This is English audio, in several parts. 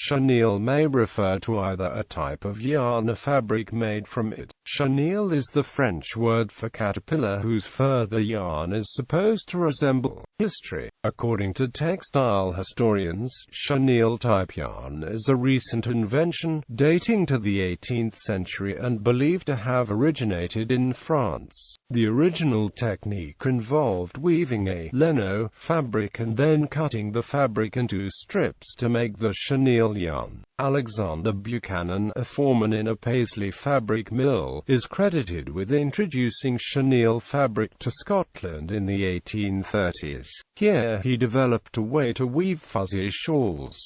Chenille may refer to either a type of yarn or fabric made from it. Chenille is the French word for caterpillar whose fur the yarn is supposed to resemble. History. According to textile historians, chenille-type yarn is a recent invention, dating to the 18th century and believed to have originated in France. The original technique involved weaving a lino fabric and then cutting the fabric into strips to make the chenille yarn. Alexander Buchanan, a foreman in a Paisley fabric mill, is credited with introducing chenille fabric to Scotland in the 1830s. Here he developed a way to weave fuzzy shawls.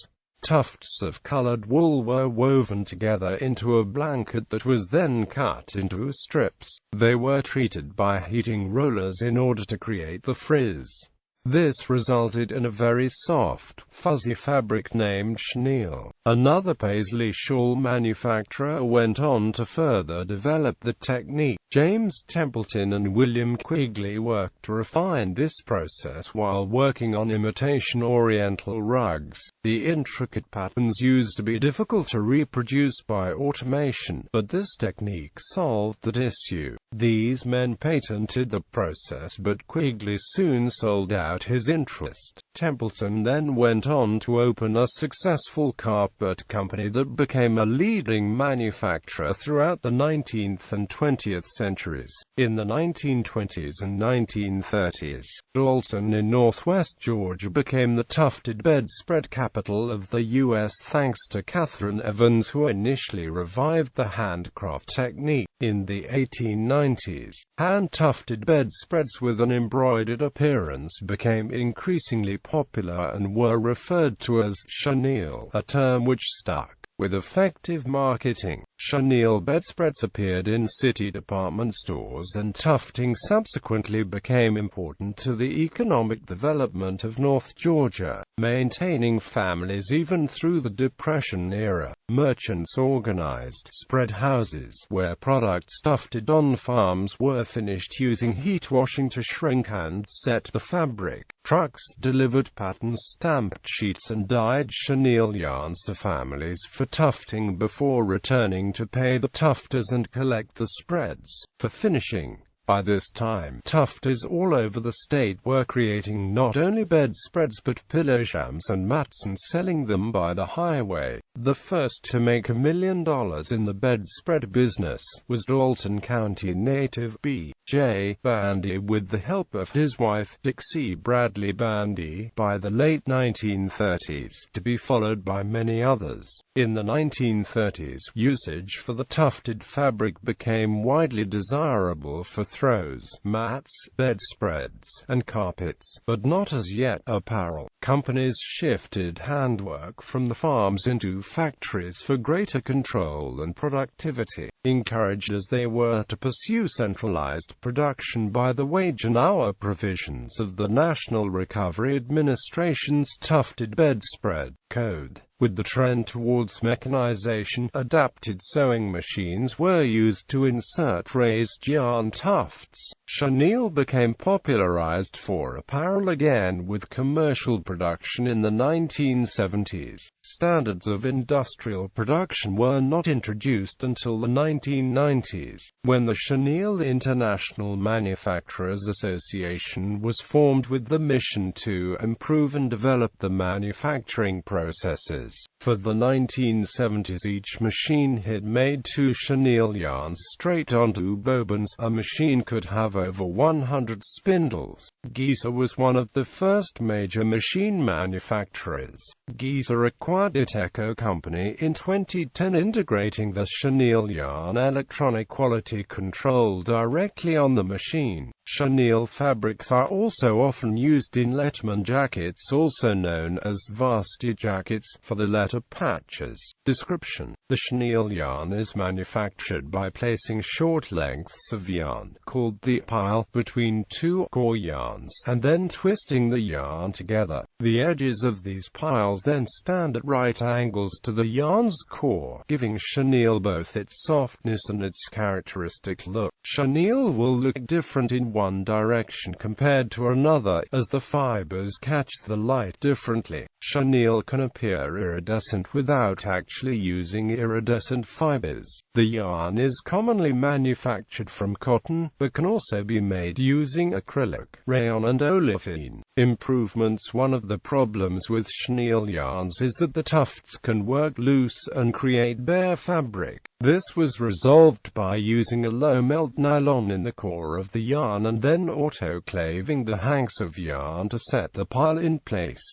Tufts of colored wool were woven together into a blanket that was then cut into strips. They were treated by heating rollers in order to create the frizz. This resulted in a very soft, fuzzy fabric named chenille. Another Paisley shawl manufacturer went on to further develop the technique. James Templeton and William Quigley worked to refine this process while working on imitation Oriental rugs. The intricate patterns used to be difficult to reproduce by automation, but this technique solved that issue. These men patented the process, but Quigley soon sold out his interest. Templeton then went on to open a successful carpet company that became a leading manufacturer throughout the 19th and 20th centuries. In the 1920s and 1930s, Dalton in northwest Georgia became the tufted bedspread capital of the U.S. thanks to Catherine Evans, who initially revived the handcraft technique. In the 1890s, hand-tufted bedspreads with an embroidered appearance became increasingly popular and were referred to as chenille, a term which stuck. With effective marketing, chenille bedspreads appeared in city department stores, and tufting subsequently became important to the economic development of North Georgia, maintaining families even through the Depression era. Merchants organized spread houses, where products tufted on farms were finished using heat washing to shrink and set the fabric. Trucks delivered patterned stamped sheets and dyed chenille yarns to families for tufting before returning to pay the tufters and collect the spreads for finishing. By this time, tufters all over the state were creating not only bedspreads but pillow jams and mats and selling them by the highway. The first to make $1 million in the bedspread business was Dalton County native B.J. Bandy, with the help of his wife, Dixie Bradley Bandy, by the late 1930s, to be followed by many others. In the 1930s, usage for the tufted fabric became widely desirable for throws, mats, bedspreads, and carpets, but not as yet apparel. Companies shifted handwork from the farms into factories for greater control and productivity, encouraged as they were to pursue centralized production by the wage and hour provisions of the National Recovery Administration's tufted bedspread code. With the trend towards mechanization, adapted sewing machines were used to insert raised yarn tufts. Chenille became popularized for apparel again with commercial production in the 1970s. Standards of industrial production were not introduced until the 1990s, when the Chenille International Manufacturers Association was formed with the mission to improve and develop the manufacturing processes. For the 1970s, each machine had made 2 chenille yarns straight onto bobbins. A machine could have over 100 spindles. Giza was one of the first major machine manufacturers. Giza acquired it.Eco Company in 2010, integrating the chenille yarn electronic quality control directly on the machine. Chenille fabrics are also often used in letterman jackets, also known as varsity jackets, for the letter patches. Description: the chenille yarn is manufactured by placing short lengths of yarn, called the pile, between 2 core yarns, and then twisting the yarn together. The edges of these piles then stand at right angles to the yarn's core, giving chenille both its softness and its characteristic look. Chenille will look different in one direction compared to another, as the fibers catch the light differently. Chenille can appear iridescent without actually using iridescent fibers. The yarn is commonly manufactured from cotton, but can also be made using acrylic, rayon and olefin improvements. One of the problems with chenille yarns is that the tufts can work loose and create bare fabric. This was resolved by using a low-melt nylon in the core of the yarn and then autoclaving the hanks of yarn to set the pile in place.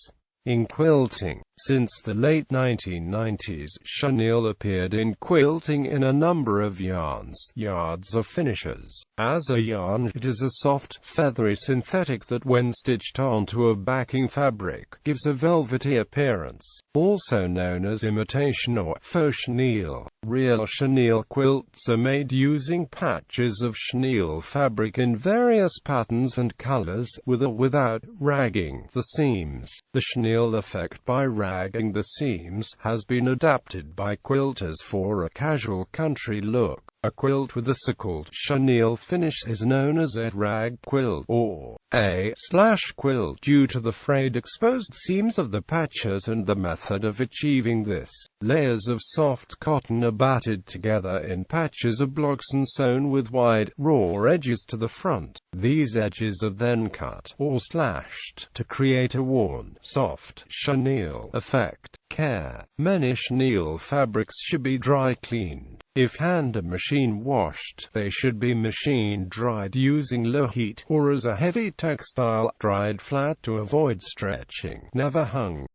In quilting, since the late 1990s, chenille appeared in quilting in a number of yarns, yards or finishes. As a yarn, it is a soft, feathery synthetic that when stitched onto a backing fabric, gives a velvety appearance, also known as imitation or faux chenille. Real chenille quilts are made using patches of chenille fabric in various patterns and colors, with or without ragging the seams. The chenille effect by ragging the seams has been adapted by quilters for a casual country look. A quilt with a so-called chenille finish is known as a rag quilt or a/quilt due to the frayed exposed seams of the patches and the method of achieving this. Layers of soft cotton are batted together in patches of blocks and sewn with wide, raw edges to the front. These edges are then cut or slashed to create a worn, soft chenille effect. Care: many chenille fabrics should be dry cleaned. If hand or machine washed, they should be machine dried using low heat, or as a heavy textile, dried flat to avoid stretching. Never hung.